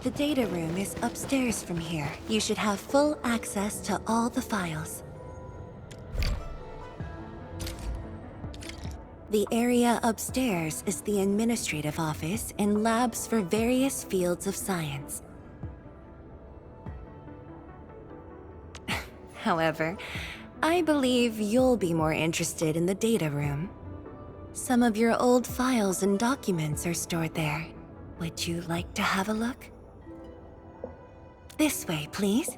The data room is upstairs from here. You should have full access to all the files. The area upstairs is the administrative office and labs for various fields of science. However, I believe you'll be more interested in the data room. Some of your old files and documents are stored there. Would you like to have a look? This way, please.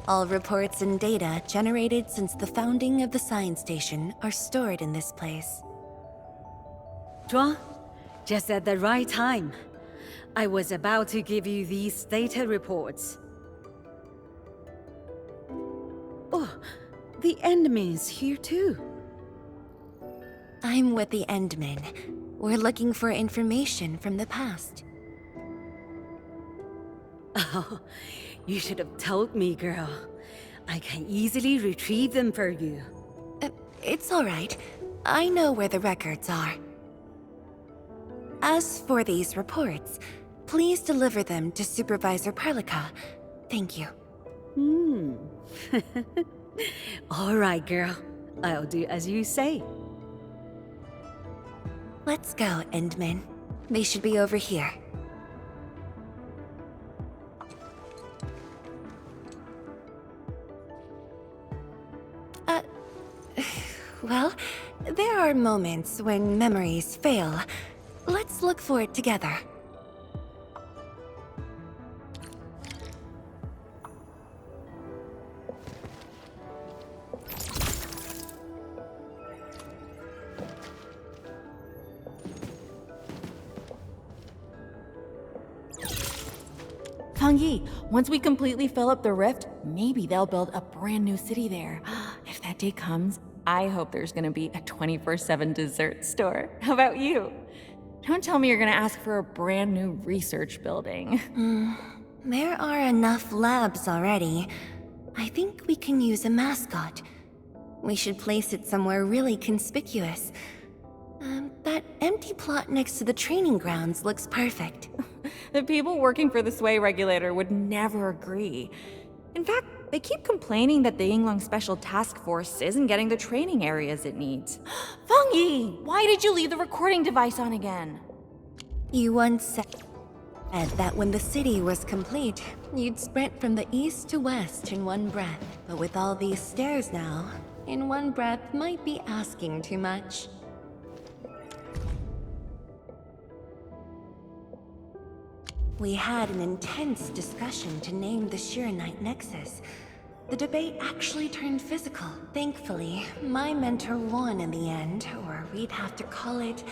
All reports and data generated since the founding of the science station are stored in this place. Zhuang, just at the right time. I was about to give you these data reports. Oh, the Endman's here too. I'm with the Endmen. We're looking for information from the past. Oh, you should have told me, girl. I can easily retrieve them for you. It's all right. I know where the records are. As for these reports, please deliver them to Supervisor Perlica. Thank you. All right, girl. I'll do as you say. Let's go, Endman. They should be over here. Well, there are moments when memories fail. Let's look for it together. Yi, once we completely fill up the rift, maybe they'll build a brand new city there. If that day comes, I hope there's gonna be a 24/7 dessert store. How about you? Don't tell me you're gonna ask for a brand new research building. There are enough labs already. I think we can use a mascot. We should place it somewhere really conspicuous. That empty plot next to the training grounds looks perfect. The people working for the Sway Regulator would never agree. In fact, they keep complaining that the Yinglong Special Task Force isn't getting the training areas it needs. Yi, why did you leave the recording device on again? You once said that when the city was complete, you'd sprint from the east to west in one breath. But with all these stairs now, in one breath might be asking too much. We had an intense discussion to name the Shiranite Nexus. The debate actually turned physical. Thankfully, my mentor won in the end, or we'd have to call it...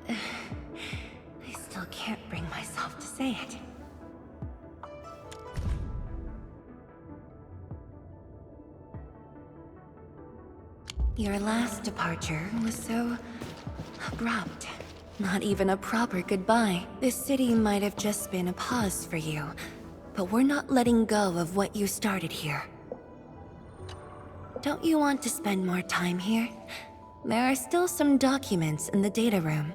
I still can't bring myself to say it. Your last departure was so abrupt. Not even a proper goodbye. This city might have just been a pause for you, but we're not letting go of what you started here. Don't you want to spend more time here? There are still some documents in the data room.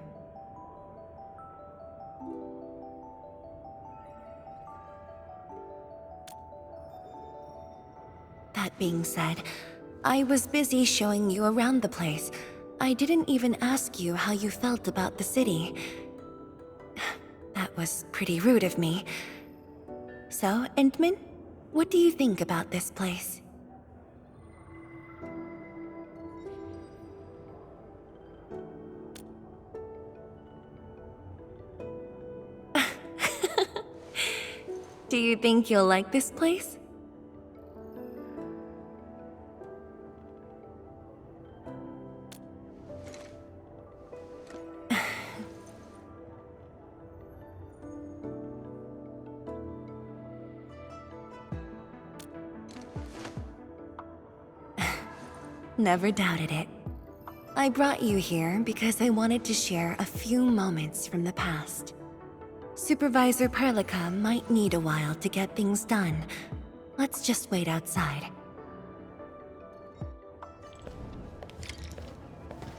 That being said, I was busy showing you around the place. I didn't even ask you how you felt about the city. That was pretty rude of me. So, Endman, what do you think about this place? Do you think you'll like this place? Never doubted it. I brought you here because I wanted to share a few moments from the past. Supervisor Perlica might need a while to get things done. Let's just wait outside.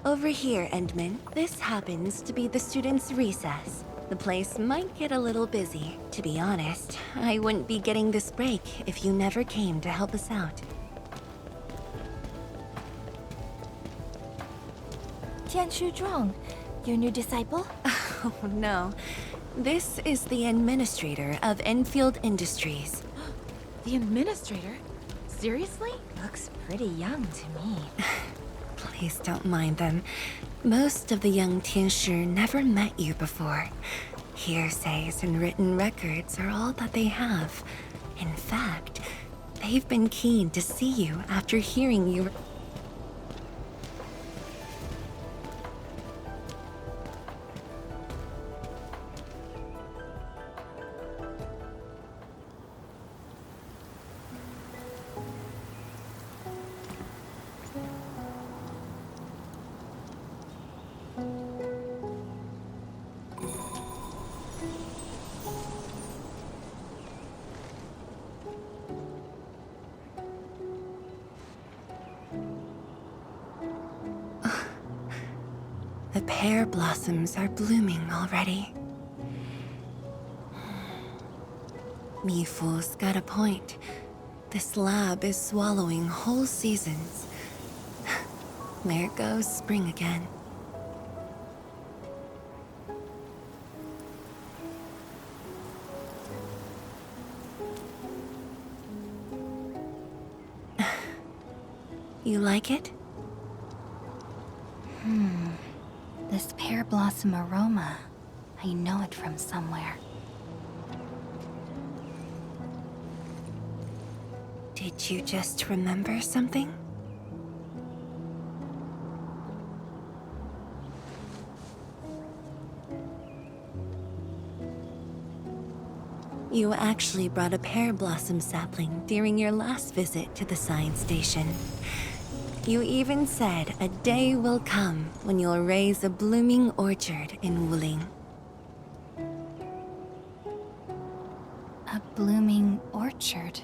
Over here, Endman. This happens to be the students' recess. The place might get a little busy. To be honest, I wouldn't be getting this break if you never came to help us out. Tianshu Zhuang, your new disciple? Oh no. This is the administrator of Enfield Industries. The administrator? Seriously? Looks pretty young to me. Please don't mind them. Most of the young Tianshu never met you before. Hearsays and written records are all that they have. In fact, they've been keen to see you after hearing you. The pear blossoms are blooming already. Mifu's got a point. This lab is swallowing whole seasons. There goes spring again. You like it? This pear blossom aroma. I know it from somewhere. Did you just remember something? You actually brought a pear blossom sapling during your last visit to the science station. You even said a day will come when you'll raise a blooming orchard in Wuling. A blooming orchard.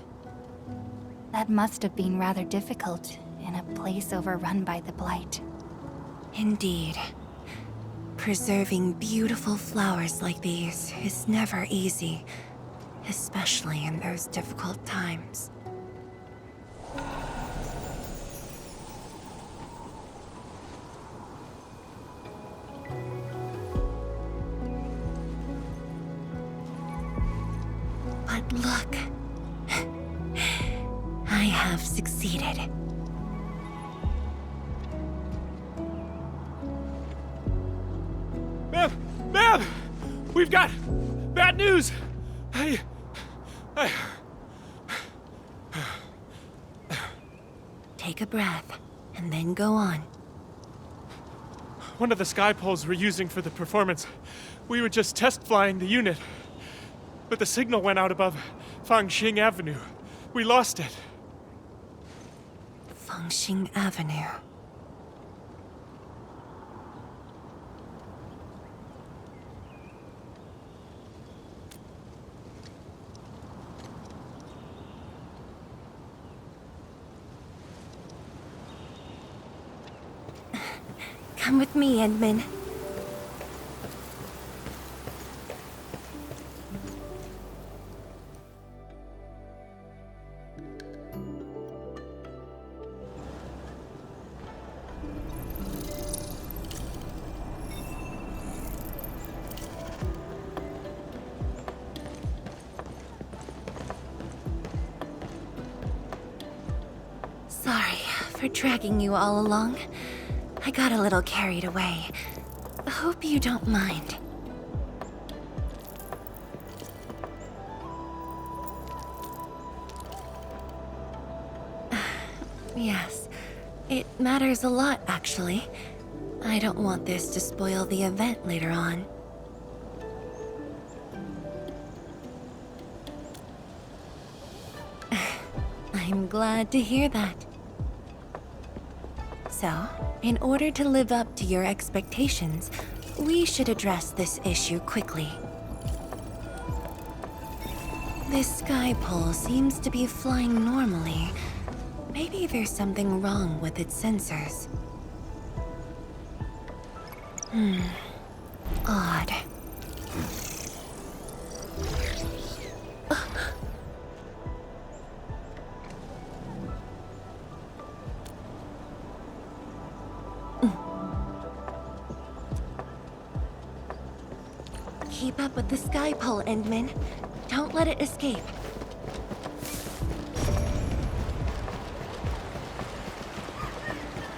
That must have been rather difficult in a place overrun by the Blight. Indeed. Preserving beautiful flowers like these is never easy, especially in those difficult times. But look, I have succeeded. Ma'am! We've got bad news! Take a breath, and then go on. One of the sky poles we're using for the performance, we were just test flying the unit. But the signal went out above Fangxing Avenue. We lost it. Fangxing Avenue. Come with me, Edmund. Sorry for dragging you all along. I got a little carried away. Hope you don't mind. Yes, it matters a lot, actually. I don't want this to spoil the event later on. I'm glad to hear that. So, in order to live up to your expectations, we should address this issue quickly. This sky pole seems to be flying normally. Maybe there's something wrong with its sensors. Odd. Keep up with the sky pole, Endman. Don't let it escape.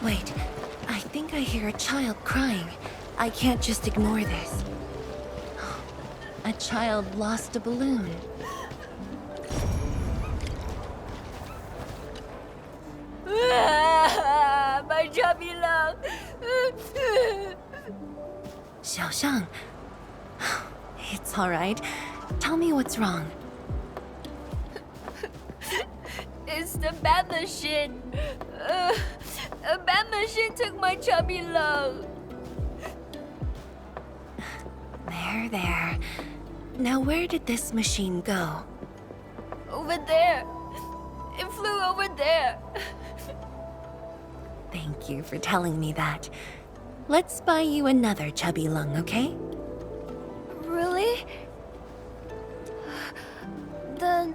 Wait, I think I hear a child crying. I can't just ignore this. A child lost a balloon. My chubby love. Xiaoshang. It's all right. Tell me what's wrong. It's the bad machine. A bad machine took my chubby love. There. Now where did this machine go? Over there. It flew over there. Thank you for telling me that. Let's buy you another chubby lung, okay? Really? Then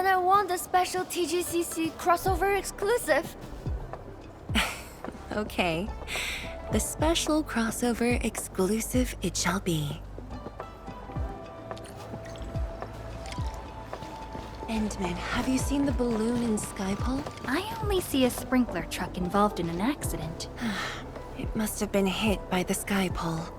I want the special TGCC crossover exclusive. Okay. The special crossover exclusive it shall be. Endman, have you seen the balloon in Skypole? I only see a sprinkler truck involved in an accident. It must have been hit by the Skypole.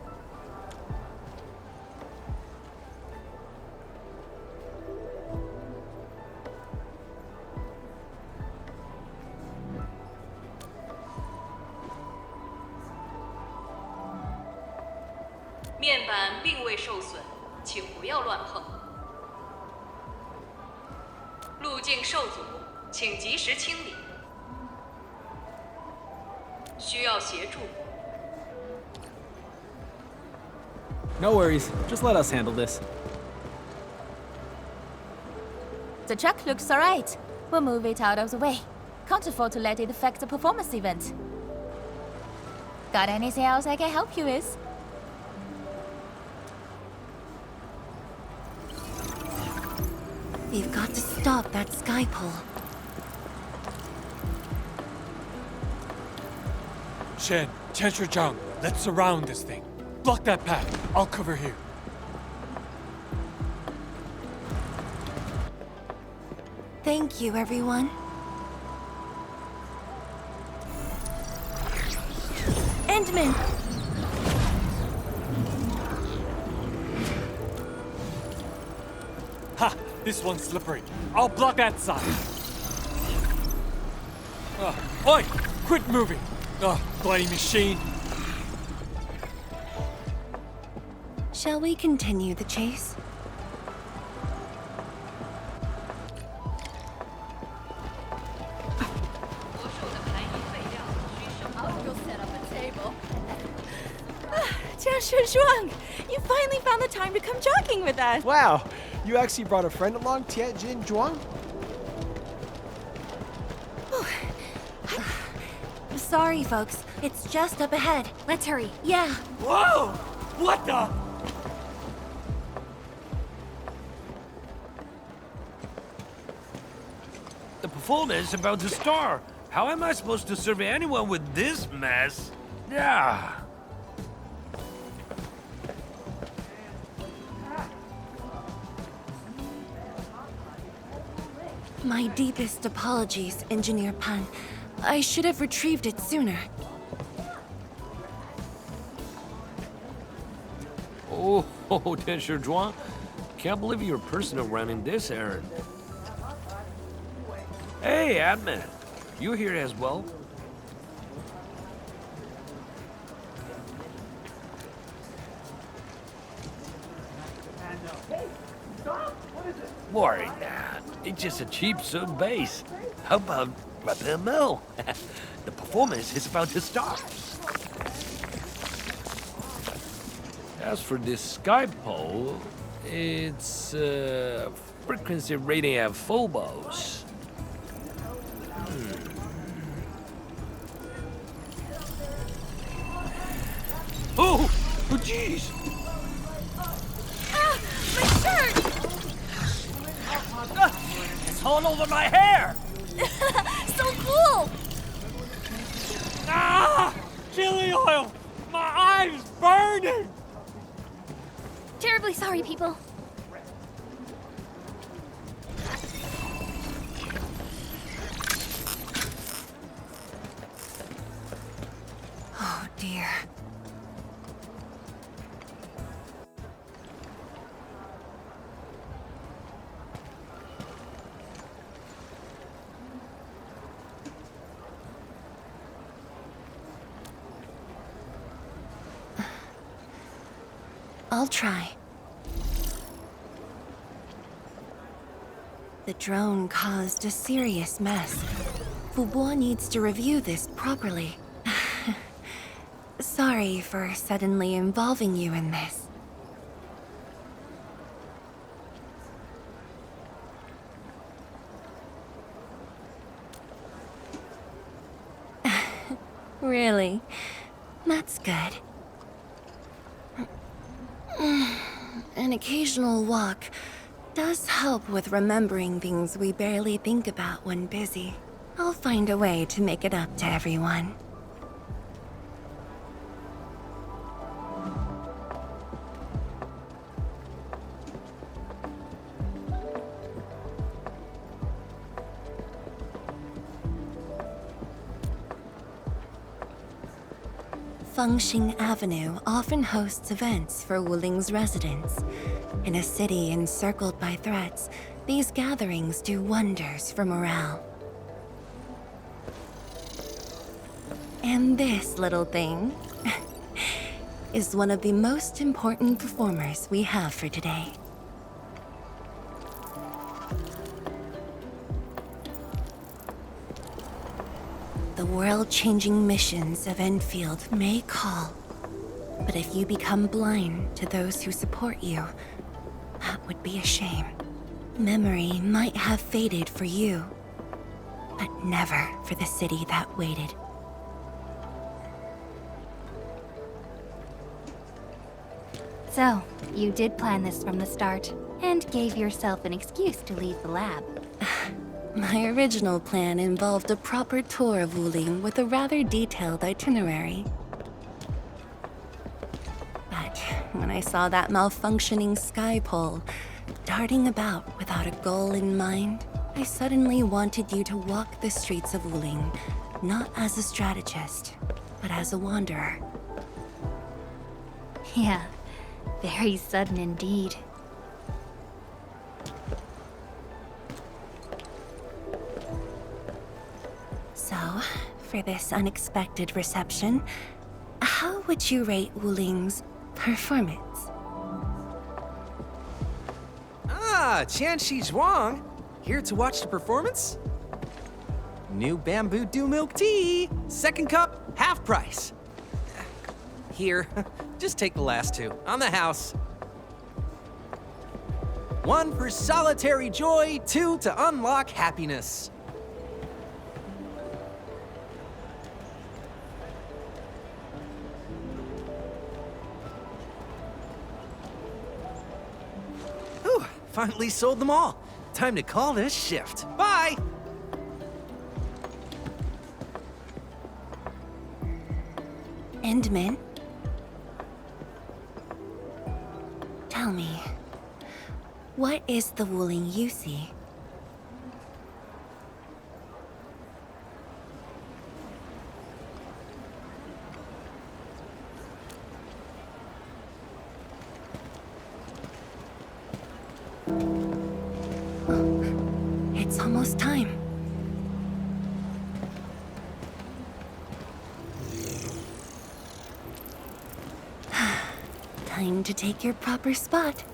No worries, just let us handle this. The truck looks alright. We'll move it out of the way. Can't afford to let it affect the performance event. Got anything else I can help you with? We've got to stop that Skypole. Shen, Zhang, let's surround this thing. Block that path. I'll cover here. Thank you, everyone. Endman! Ha! This one's slippery. I'll block that side. Oi! Quit moving! Bloody machine. Shall we continue the chase? Zhuang, you finally found the time to come jogging with us. Wow, you actually brought a friend along, Tianjin Zhuang? Sorry, folks. It's just up ahead. Let's hurry. Yeah. Whoa! What the? The performance is about to start. How am I supposed to survey anyone with this mess? Yeah. My deepest apologies, Engineer Pan. I should have retrieved it sooner. Oh, Tensher Zhuang. Can't believe you're personal running this errand. Hey, admin. You here as well? Worry not. It's just a cheap soap base. How about rather mill? The performance is about to start. As for this sky pole, it's frequency rating at phobos. Jeez. My shirt! It's all over my hair! So cool! Ah! Chili oil! My eyes burning! Terribly sorry, people. Oh dear. I'll try. The drone caused a serious mess. Fubo needs to review this properly. Sorry for suddenly involving you in this. Really? That's good. An occasional walk does help with remembering things we barely think about when busy. I'll find a way to make it up to everyone. Fengxing Avenue often hosts events for Wuling's residents. In a city encircled by threats, these gatherings do wonders for morale. And this little thing is one of the most important performers we have for today. The world-changing missions of Enfield may call, but if you become blind to those who support you, that would be a shame. Memory might have faded for you, but never for the city that waited. So, you did plan this from the start, and gave yourself an excuse to leave the lab. My original plan involved a proper tour of Wuling with a rather detailed itinerary. But when I saw that malfunctioning sky pole, darting about without a goal in mind, I suddenly wanted you to walk the streets of Wuling, not as a strategist, but as a wanderer. Yeah, very sudden indeed. So, for this unexpected reception, how would you rate Wuling's performance? Ah, Qianxi Zhuang. Here to watch the performance? New bamboo dew milk tea. Second cup, half price. Here, just take the last two. On the house. 1 for solitary joy, 2 to unlock happiness. Whew, finally sold them all. Time to call this shift. Bye! Endman? Tell me, what is the Wuling you see? It's almost time. Time to take your proper spot.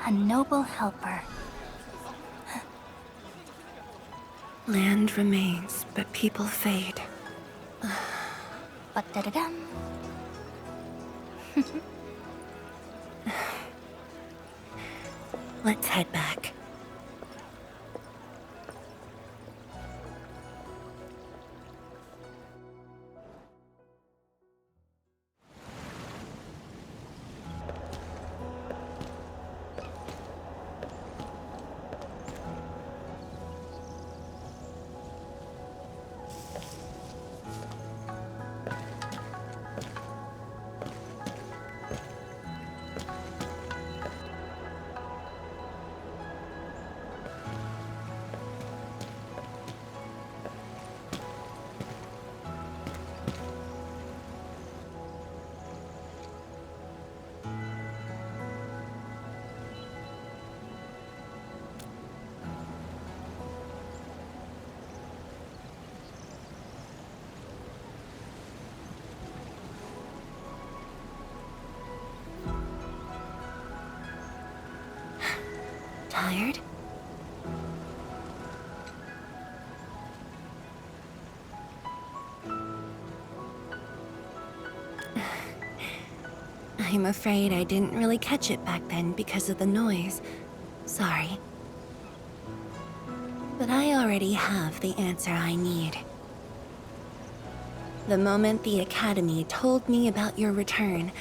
A noble helper. Land remains, but people fade. But da-da-dum. Let's head back. Tired? I'm afraid I didn't really catch it back then because of the noise. Sorry. But I already have the answer I need. The moment the Academy told me about your return,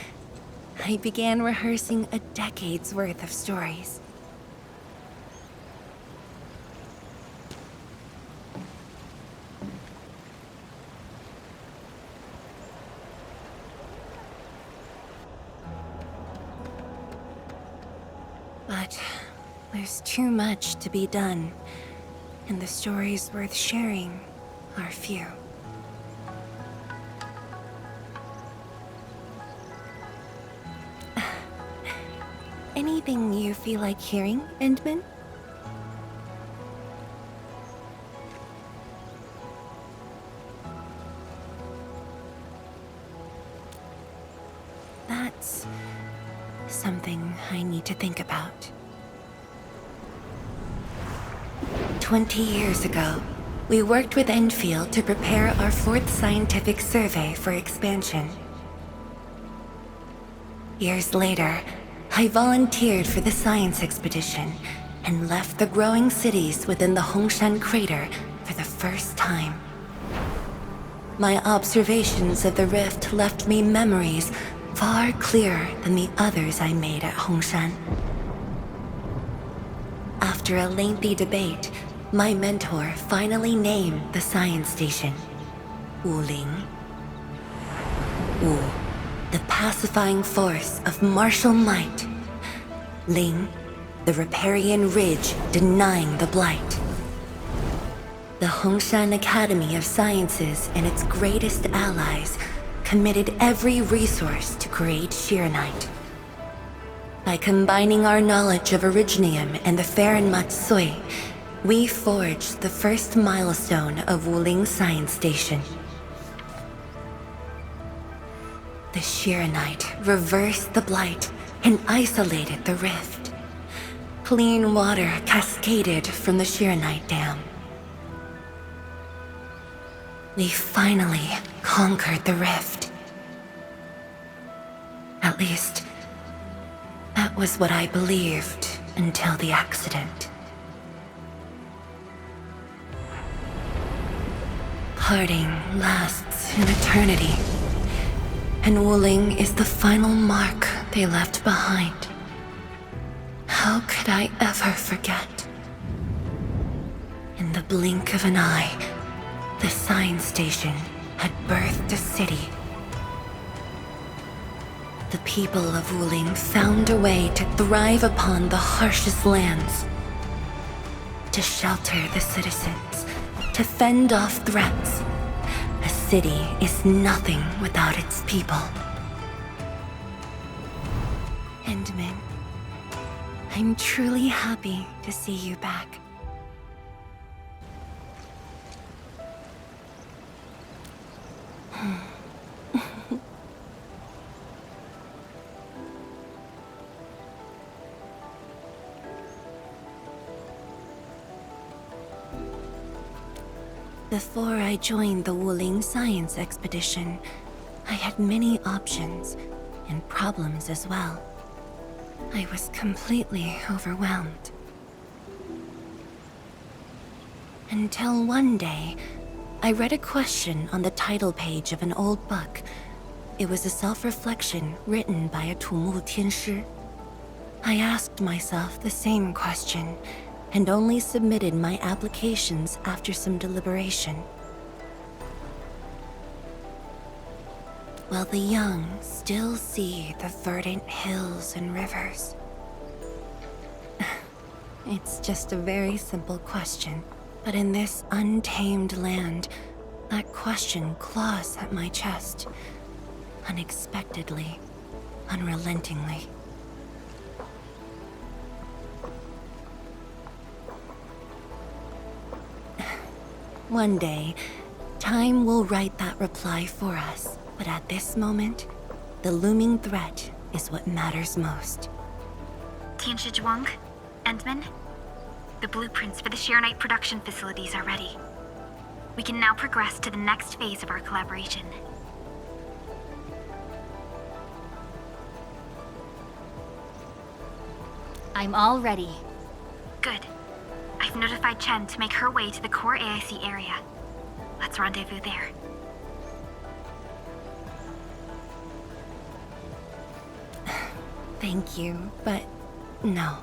I began rehearsing a decade's worth of stories. But there's too much to be done, and the stories worth sharing are few. Anything you feel like hearing, Endman? That's something I need to think about. 20 years ago, we worked with Endfield to prepare our 4th scientific survey for expansion. Years later, I volunteered for the science expedition and left the growing cities within the Hongshan crater for the first time. My observations of the rift left me memories far clearer than the others I made at Hongshan. After a lengthy debate, my mentor finally named the science station Wuling. Wu, the pacifying force of martial might. Ling, the riparian ridge denying the blight. The Hongshan Academy of Sciences and its greatest allies committed every resource to create Shiranite. By combining our knowledge of Originium and the Farron Matsui, we forged the first milestone of Wuling Science Station. The Shiranite reversed the blight and isolated the rift. Clean water cascaded from the Shiranite Dam. We finally conquered the rift. At least, that was what I believed until the accident. Parting lasts an eternity, and Wuling is the final mark they left behind. How could I ever forget? In the blink of an eye, the science station had birthed a city. The people of Wuling found a way to thrive upon the harshest lands, to shelter the citizens, to fend off threats. A city is nothing without its people. Endman, I'm truly happy to see you back. Before I joined the Wuling science expedition, I had many options and problems as well. I was completely overwhelmed. Until one day, I read a question on the title page of an old book. It was a self-reflection written by a Tumu Tianshi. I asked myself the same question, and only submitted my applications after some deliberation. Will the young still see the verdant hills and rivers? It's just a very simple question, but in this untamed land, that question claws at my chest, unexpectedly, unrelentingly. One day, time will write that reply for us. But at this moment, the looming threat is what matters most. Tianshi Zhuang, Endman, the blueprints for the Sharonite production facilities are ready. We can now progress to the next phase of our collaboration. I'm all ready. Good. I've notified Chen to make her way to the core AIC area. Let's rendezvous there. Thank you, but no.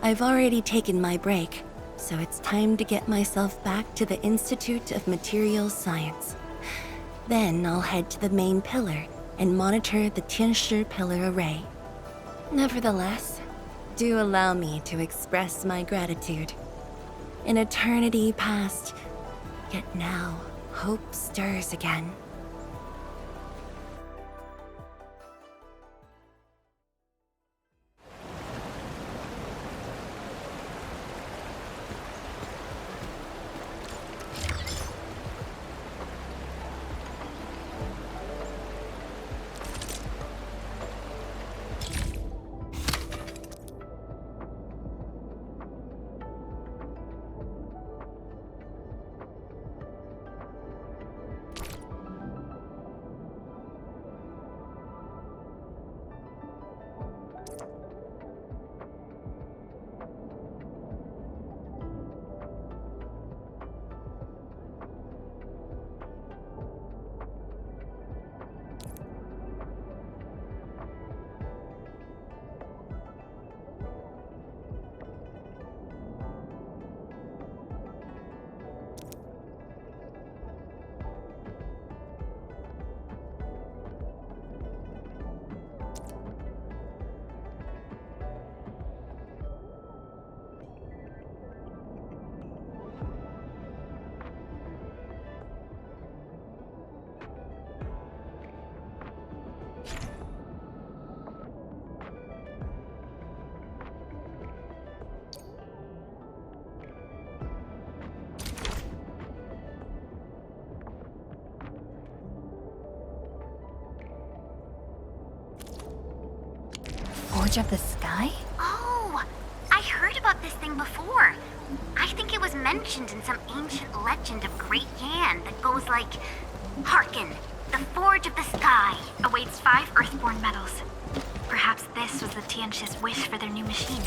I've already taken my break, so it's time to get myself back to the Institute of Materials Science. Then I'll head to the main pillar and monitor the Tianshi pillar array. Nevertheless, do allow me to express my gratitude. An eternity past, yet now hope stirs again. Forge of the Sky? Oh, I heard about this thing before. I think it was mentioned in some ancient legend of Great Yan that goes like, Hearken, the Forge of the Sky awaits 5 Earthborn metals. Perhaps this was the Tianshi's wish for their new machine.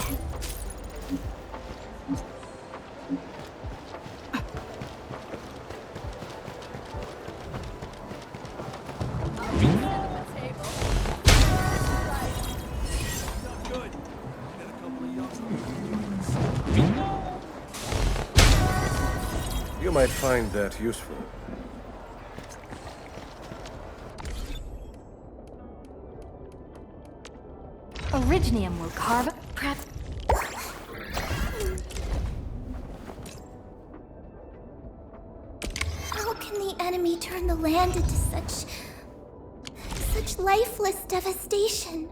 You might find that useful. Originium will carve... Prep. How can the enemy turn the land into such lifeless devastation?